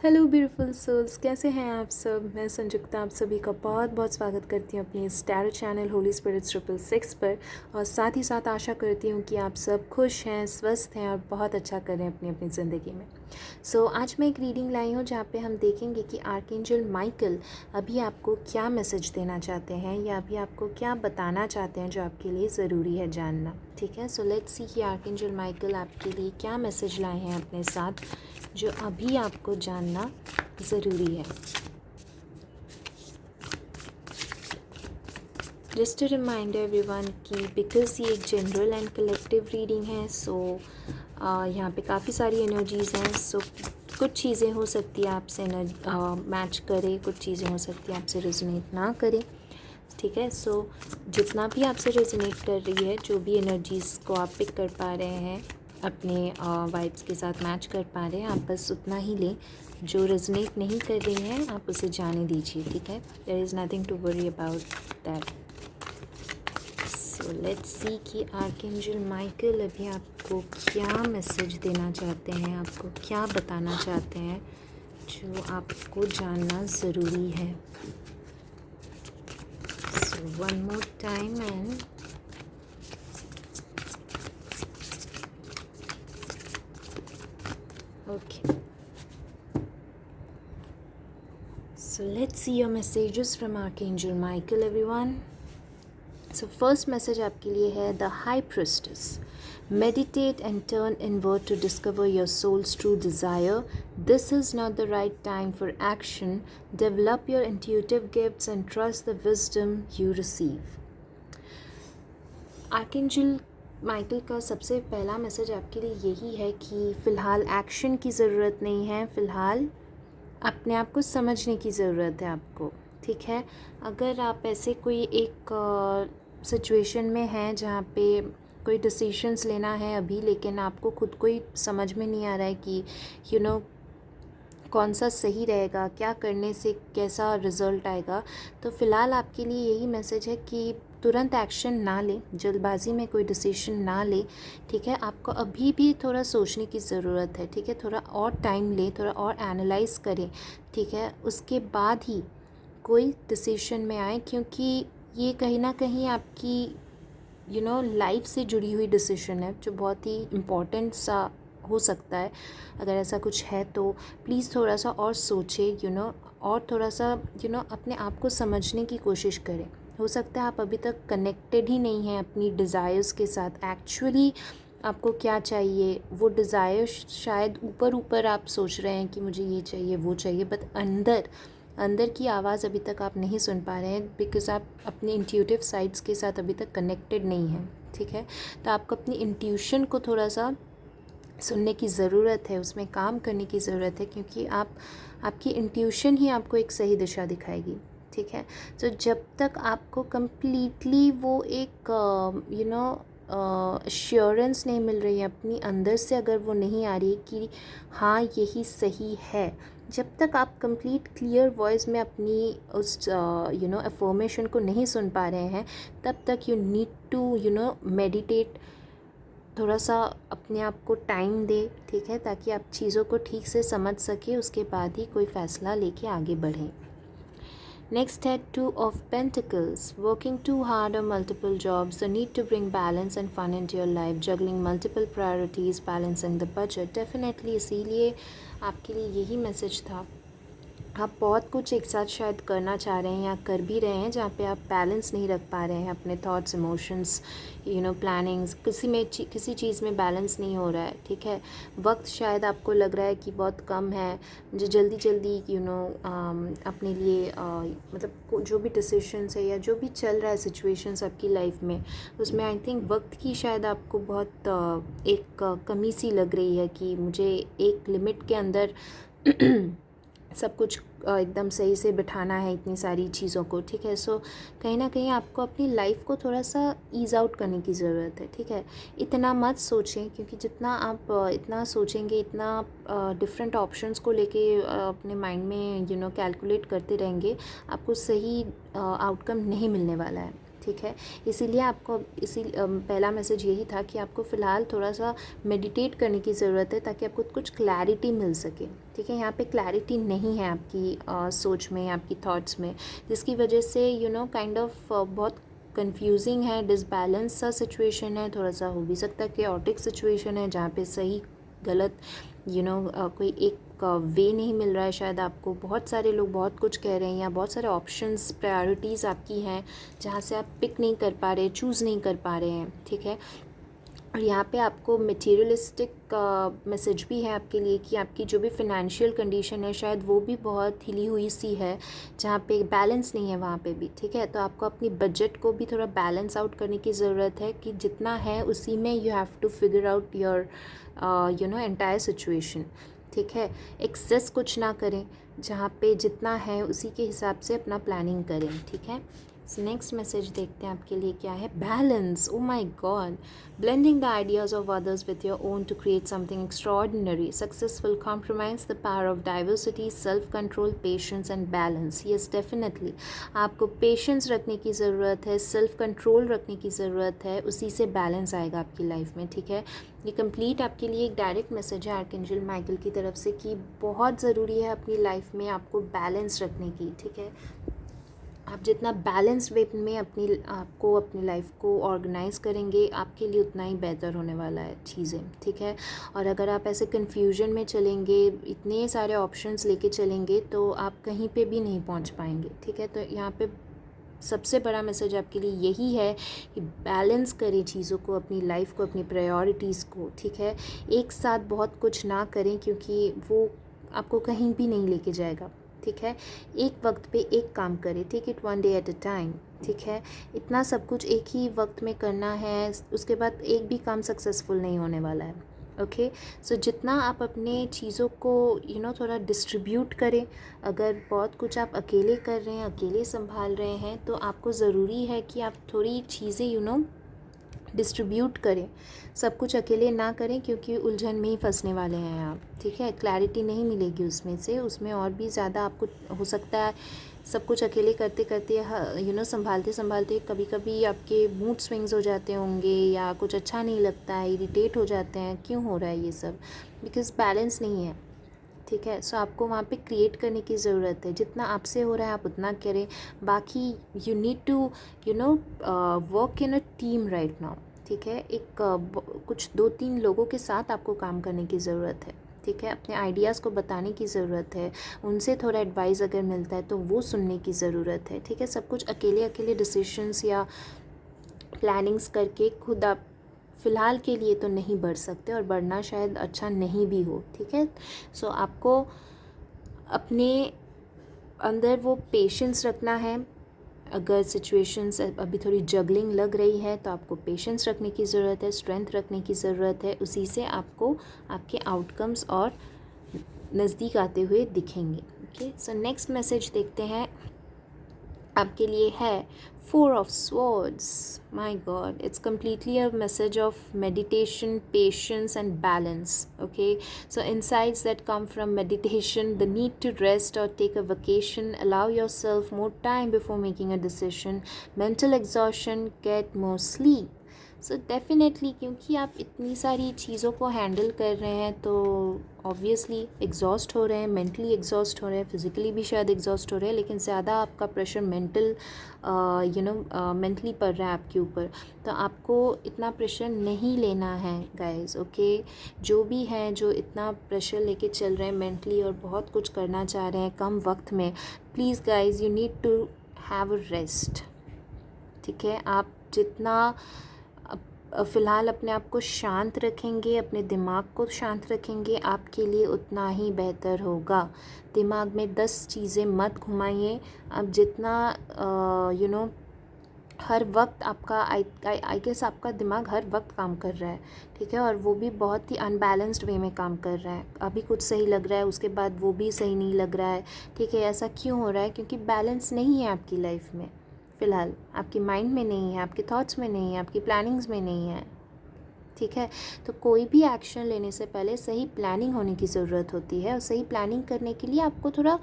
Hello beautiful souls, कैसे हैं आप सब। मैं संजुक्ता आप सभी का बहुत बहुत स्वागत करती हूँ अपनी इस टैरो चैनल होली स्पिरिट्स 666 पर। और साथ ही साथ आशा करती हूँ कि आप सब खुश हैं, स्वस्थ हैं और बहुत अच्छा कर रहे हैं अपनी अपनी ज़िंदगी में। आज मैं एक रीडिंग लाई हूँ जहाँ पे हम देखेंगे कि आर्कएंजल माइकल अभी आपको क्या मैसेज देना चाहते हैं या अभी आपको क्या बताना चाहते हैं जो आपके लिए ज़रूरी है जानना। ठीक है, सो लेट्स सी कि आर्कएंजल माइकल आपके लिए क्या मैसेज लाए हैं अपने साथ जो अभी आपको जानना ज़रूरी है। जस्ट अ रिमाइंडर एवरीवन कि बिकॉज ये एक जनरल एंड कलेक्टिव रीडिंग है, यहाँ पे काफ़ी सारी एनर्जीज़ हैं। कुछ चीज़ें हो सकती है आपसे मैच करे, कुछ चीज़ें हो सकती है आपसे रेजोनेट ना करे। ठीक है, जितना भी आपसे रेजोनेट कर रही है, जो भी एनर्जीज़ को आप पिक कर पा रहे हैं, अपने वाइब्स के साथ मैच कर पा रहे हैं, आप बस उतना ही लें। जो रेजोनेट नहीं कर रही हैं आप उसे जाने दीजिए। ठीक है, there is nothing to worry about that. So let's see कि आर्कएंजल माइकल अभी आपको क्या मैसेज देना चाहते हैं, आपको क्या बताना चाहते हैं जो आपको जानना ज़रूरी है। So one more time and okay, so let's see your messages from Archangel Michael everyone. So first message आपके लिए है The High Priestess. Meditate and turn inward to discover your soul's true desire. This is not the right time for action. Develop your intuitive gifts and trust the wisdom you receive. Archangel Michael का सबसे पहला message आपके लिए यही है कि फ़िलहाल action की ज़रूरत नहीं है, फ़िलहाल अपने आप को समझने की ज़रूरत है आपको। ठीक है, अगर आप ऐसे कोई एक सिचुएशन में हैं जहाँ पे कोई डिसीशंस लेना है अभी, लेकिन आपको खुद को ही समझ में नहीं आ रहा है कि कौन सा सही रहेगा, क्या करने से कैसा रिज़ल्ट आएगा, तो फ़िलहाल आपके लिए यही मैसेज है कि तुरंत एक्शन ना लें, जल्दबाजी में कोई डिसीजन ना लें। ठीक है, आपको अभी भी थोड़ा सोचने की ज़रूरत है। ठीक है, थोड़ा और टाइम लें, थोड़ा और एनालाइज़ करें। ठीक है, उसके बाद ही कोई डिसीजन में आए, क्योंकि ये कहीं ना कहीं आपकी लाइफ से जुड़ी हुई डिसीजन है जो बहुत ही इम्पोर्टेंट सा हो सकता है। अगर ऐसा कुछ है तो प्लीज़ थोड़ा सा और सोचें और थोड़ा सा अपने आप को समझने की कोशिश करें। हो सकता है आप अभी तक कनेक्टेड ही नहीं हैं अपनी डिज़ायर्स के साथ। एक्चुअली आपको क्या चाहिए, वो डिज़ायर शायद ऊपर ऊपर आप सोच रहे हैं कि मुझे ये चाहिए वो चाहिए, बट अंदर की आवाज़ अभी तक आप नहीं सुन पा रहे हैं, बिकॉज़ आप अपने इंट्यूटिव साइड्स के साथ अभी तक कनेक्टेड नहीं हैं। ठीक है, तो आपको अपनी इंट्यूशन को थोड़ा सा सुनने की ज़रूरत है, उसमें काम करने की ज़रूरत है, क्योंकि आपकी इंट्यूशन ही आपको एक सही दिशा दिखाएगी। ठीक है, तो जब तक आपको कम्प्लीटली वो एक एश्योरेंस नहीं मिल रही है अपनी अंदर से, अगर वो नहीं आ रही कि हाँ यही सही है, जब तक आप कंप्लीट क्लियर वॉइस में अपनी उस अफर्मेशन को नहीं सुन पा रहे हैं, तब तक यू नीड टू मेडिटेट। थोड़ा सा अपने आप को टाइम दे। ठीक है, ताकि आप चीज़ों को ठीक से समझ सके, उसके बाद ही कोई फ़ैसला लेके आगे बढ़ें। Next है Two of Pentacles. Working too hard on multiple jobs, the need to bring balance and fun into your life, juggling multiple priorities, balancing the budget. Definitely इसीलिए आपके लिए यही मैसेज था। आप बहुत कुछ एक साथ शायद करना चाह रहे हैं या कर भी रहे हैं, जहाँ पे आप बैलेंस नहीं रख पा रहे हैं अपने थॉट्स, इमोशंस, प्लानिंग्स, किसी चीज़ में बैलेंस नहीं हो रहा है। ठीक है, वक्त शायद आपको लग रहा है कि बहुत कम है, मुझे जल्दी जल्दी अपने लिए मतलब जो भी डिसीशंस है या जो भी चल रहा है सिचुएशंस आपकी लाइफ में, उसमें आई थिंक वक्त की शायद आपको बहुत एक कमी सी लग रही है कि मुझे एक लिमिट के अंदर सब कुछ एकदम सही से बिठाना है, इतनी सारी चीज़ों को। ठीक है, कहीं ना कहीं आपको अपनी लाइफ को थोड़ा सा ईज़ आउट करने की ज़रूरत है। ठीक है, इतना मत सोचें, क्योंकि जितना आप इतना सोचेंगे, इतना डिफरेंट ऑप्शंस को लेके अपने माइंड में कैलकुलेट करते रहेंगे, आपको सही आउटकम नहीं मिलने वाला है। ठीक है। इसीलिए आपको पहला मैसेज यही था कि आपको फ़िलहाल थोड़ा सा मेडिटेट करने की ज़रूरत है ताकि आपको कुछ क्लैरिटी मिल सके, ठीक है। यहाँ पे क्लैरिटी नहीं है आपकी सोच में, आपकी थॉट्स में, जिसकी वजह से काइंड ऑफ बहुत कंफ्यूजिंग है, डिसबैलेंस सा सिचुएशन है, थोड़ा सा हो भी सकता है केओटिक सिचुएशन है जहाँ पे सही गलत कोई एक वे नहीं मिल रहा है शायद आपको। बहुत सारे लोग बहुत कुछ कह रहे हैं या बहुत सारे ऑप्शंस, प्रायोरिटीज़ आपकी हैं जहाँ से आप पिक नहीं कर पा रहे, चूज़ नहीं कर पा रहे हैं, ठीक है। और यहाँ पे आपको मटेरियलिस्टिक मैसेज भी है आपके लिए कि आपकी जो भी फिनेंशियल कंडीशन है शायद वो भी बहुत हिली हुई सी है, जहाँ पे बैलेंस नहीं है वहाँ पे भी, ठीक है। तो आपको अपनी बजट को भी थोड़ा बैलेंस आउट करने की ज़रूरत है कि जितना है उसी में you have to figure out your entire situation, ठीक है। एक्सेस कुछ ना करें, जहाँ पे जितना है उसी के हिसाब से अपना प्लानिंग करें, ठीक है। नेक्स्ट मैसेज देखते हैं आपके लिए क्या है। Balance, oh my God, blending the ideas of others with your own to create something extraordinary, successful compromise, the power of diversity, self control, patience and balance. Yes, definitely आपको patience रखने की ज़रूरत है, सेल्फ कंट्रोल रखने की ज़रूरत है, उसी से बैलेंस आएगा आपकी लाइफ में, ठीक है। ये कंप्लीट आपके लिए एक डायरेक्ट मैसेज है आर्कएंजल माइकल की तरफ से कि बहुत ज़रूरी है अपनी लाइफ में आपको बैलेंस रखने की, ठीक है। आप जितना बैलेंस वे में अपनी लाइफ को ऑर्गेनाइज़ करेंगे आपके लिए उतना ही बेहतर होने वाला है चीज़ें, ठीक है। और अगर आप ऐसे कन्फ्यूजन में चलेंगे, इतने सारे ऑप्शंस लेके चलेंगे तो आप कहीं पे भी नहीं पहुंच पाएंगे, ठीक है। तो यहाँ पे सबसे बड़ा मैसेज आपके लिए यही है कि बैलेंस करें चीज़ों को, अपनी लाइफ को, अपनी प्रायोरिटीज़ को, ठीक है। एक साथ बहुत कुछ ना करें क्योंकि वो आपको कहीं भी नहीं लेके जाएगा, ठीक है। एक वक्त पे एक काम करें, take it one day at a time, ठीक है। इतना सब कुछ एक ही वक्त में करना है, उसके बाद एक भी काम सक्सेसफुल नहीं होने वाला है, ओके। सो जितना आप अपने चीज़ों को थोड़ा डिस्ट्रीब्यूट करें, अगर बहुत कुछ आप अकेले कर रहे हैं, अकेले संभाल रहे हैं, तो आपको ज़रूरी है कि आप थोड़ी चीज़ें डिस्ट्रीब्यूट करें, सब कुछ अकेले ना करें क्योंकि उलझन में ही फंसने वाले हैं आप, ठीक है। क्लैरिटी नहीं मिलेगी उसमें और भी ज़्यादा आपको हो सकता है सब कुछ अकेले करते करते संभालते संभालते कभी कभी आपके मूड स्विंग्स हो जाते होंगे या कुछ अच्छा नहीं लगता है, इरिटेट हो जाते हैं, क्यों हो रहा है ये सब, बिकॉज़ बैलेंस नहीं है, ठीक है। सो आपको वहाँ पे क्रिएट करने की ज़रूरत है, जितना आपसे हो रहा है आप उतना करें, बाकी you need to work in a team right now, ठीक है। एक कुछ 2-3 लोगों के साथ आपको काम करने की ज़रूरत है, ठीक है। अपने आइडियाज़ को बताने की ज़रूरत है, उनसे थोड़ा एडवाइस अगर मिलता है तो वो सुनने की ज़रूरत है, ठीक है। सब कुछ अकेले डिसीशंस या प्लानिंग्स करके खुद आप फ़िलहाल के लिए तो नहीं बढ़ सकते, और बढ़ना शायद अच्छा नहीं भी हो, ठीक है। सो आपको अपने अंदर वो पेशेंस रखना है। अगर सिचुएशंस अभी थोड़ी जगलिंग लग रही है तो आपको पेशेंस रखने की ज़रूरत है, स्ट्रेंथ रखने की ज़रूरत है, उसी से आपको आपके आउटकम्स और नज़दीक आते हुए दिखेंगे, ओके। सो नेक्स्ट मैसेज देखते हैं आपके लिए है 4 of Swords. My God, it's completely a message of meditation, patience and balance, okay. So insights that come from meditation, the need to rest or take a vacation, allow yourself more time before making a decision, mental exhaustion, get more sleep. So definitely क्योंकि आप इतनी सारी चीज़ों को handle कर रहे हैं तो ऑब्वियसली एग्जॉस्ट हो रहे हैं, मेंटली एग्जॉस्ट हो रहे हैं, फिज़िकली भी शायद एग्जॉस्ट हो रहे हैं, लेकिन ज़्यादा आपका प्रेशर मेंटली पड़ रहा है आपके ऊपर। तो आपको इतना प्रेशर नहीं लेना है गाइस, ओके। जो भी हैं जो इतना प्रेशर लेके चल रहे हैं मेंटली और बहुत कुछ करना चाह रहे हैं कम वक्त में, please guys you need to have a rest, ठीक है। आप जितना फ़िलहाल अपने आप को शांत रखेंगे, अपने दिमाग को शांत रखेंगे, आपके लिए उतना ही बेहतर होगा। दिमाग में 10 चीज़ें मत घुमाइए। अब जितना हर वक्त आपका आई गेस आपका दिमाग हर वक्त काम कर रहा है, ठीक है, और वो भी बहुत ही अनबैलेंस्ड वे में काम कर रहा है। अभी कुछ सही लग रहा है, उसके बाद वो भी सही नहीं लग रहा है, ठीक है। ऐसा क्यों हो रहा है? क्योंकि बैलेंस नहीं है आपकी लाइफ में फ़िलहाल, आपकी माइंड में नहीं है, आपके थॉट्स में नहीं है, आपकी प्लानिंग्स में नहीं है, ठीक है। तो कोई भी एक्शन लेने से पहले सही प्लानिंग होने की ज़रूरत होती है, और सही प्लानिंग करने के लिए आपको थोड़ा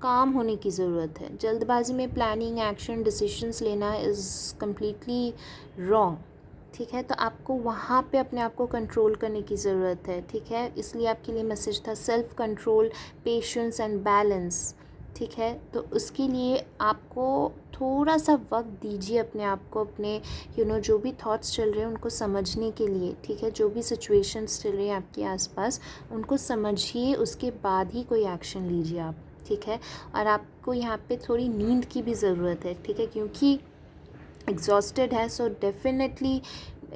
काम होने की ज़रूरत है। जल्दबाजी में प्लानिंग, एक्शन, डिसीजंस लेना इज़ कम्प्लीटली रॉन्ग। ठीक है, तो आपको वहाँ पे अपने आप को कंट्रोल करने की ज़रूरत है। ठीक है, इसलिए आपके लिए मैसेज था self control, patience and balance. ठीक है, तो उसके लिए आपको थोड़ा सा वक्त दीजिए अपने आप को, अपने जो भी थॉट्स चल रहे हैं उनको समझने के लिए। ठीक है, जो भी सिचुएशंस चल रही हैं आपके आसपास उनको समझिए, उसके बाद ही कोई एक्शन लीजिए आप। ठीक है, और आपको यहाँ पे थोड़ी नींद की भी ज़रूरत है। ठीक है, क्योंकि एग्जॉस्टेड है, सो डेफिनेटली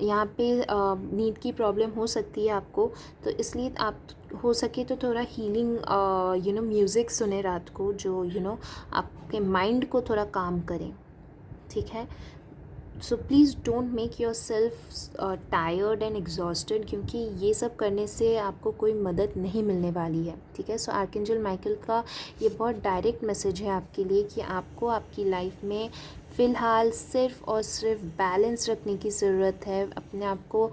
यहाँ पे नींद की प्रॉब्लम हो सकती है आपको। तो इसलिए आप हो सके तो थोड़ा हीलिंग म्यूज़िक सुने रात को, जो आपके माइंड को थोड़ा काम करें। ठीक है, so please don't make your self tired and exhausted, क्योंकि ये सब करने से आपको कोई मदद नहीं मिलने वाली है। ठीक है, सो आर्कएंजल माइकल का ये बहुत डायरेक्ट मैसेज है आपके लिए कि आपको आपकी लाइफ में फ़िलहाल सिर्फ़ और सिर्फ बैलेंस रखने की ज़रूरत है, अपने आप को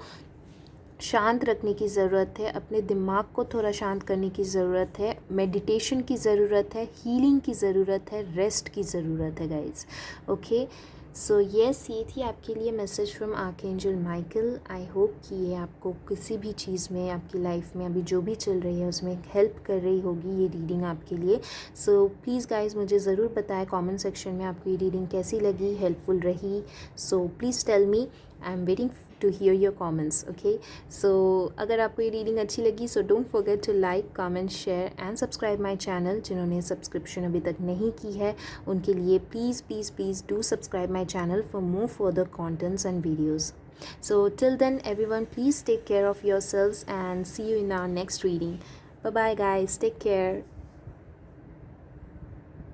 शांत रखने की ज़रूरत है, अपने दिमाग को थोड़ा शांत करने की ज़रूरत है, मेडिटेशन की ज़रूरत है, हीलिंग की ज़रूरत है, रेस्ट की ज़रूरत है गाइस। ओके, सो येस, ये थी आपके लिए message from archangel Michael. I hope कि ये आपको किसी भी चीज़ में, आपकी लाइफ में अभी जो भी चल रही है उसमें हेल्प कर रही होगी ये रीडिंग आपके लिए। सो प्लीज़ गाइस मुझे ज़रूर बताएं कमेंट सेक्शन में आपको ये रीडिंग कैसी लगी, हेल्पफुल रही। So please tell me, I am waiting to hear your comments. Okay, so अगर आपको ये रीडिंग अच्छी लगी so don't forget to like, comment, share and subscribe my channel. जिन्होंने सब्सक्रिप्शन अभी तक नहीं की है उनके लिए please please please do subscribe my channel for more further contents and videos. So till then everyone, please take care of yourselves and see you in our next reading. Bye bye guys, take care.